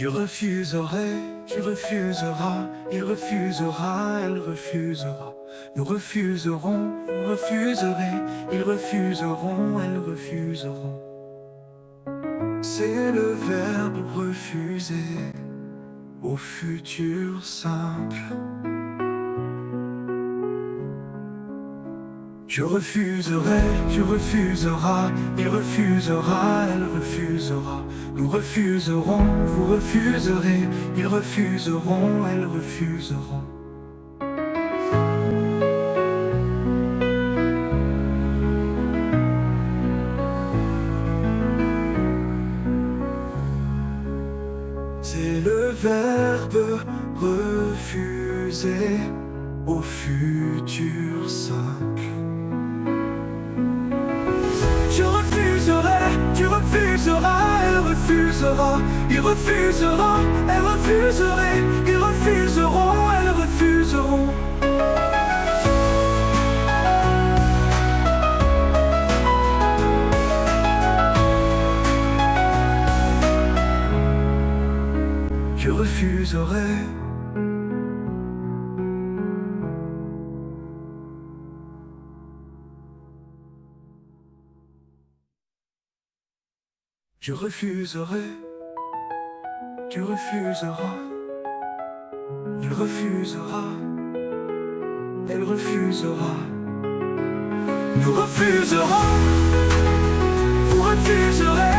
Tu refuserais, tu refuseras, il refusera, elle refusera. Nous refuserons, vous refuserez, ils refuseront, elles refuseront. C'est le verbe refuser au futur simple. Je refuserai, tu refuseras, il refusera, elle refusera. Nous refuserons, vous refuserez, ils refuseront, elles refuseront. C'est le verbe refuser au futur simple. Je refuserai, tu refuseras, elle refusera, il refusera, elle refuserait, ils refuseront, elles refuseront. Je refuserai. Je refuserai, tu refuseras, il refusera, elle refusera. Nous refuserons, vous refuserez,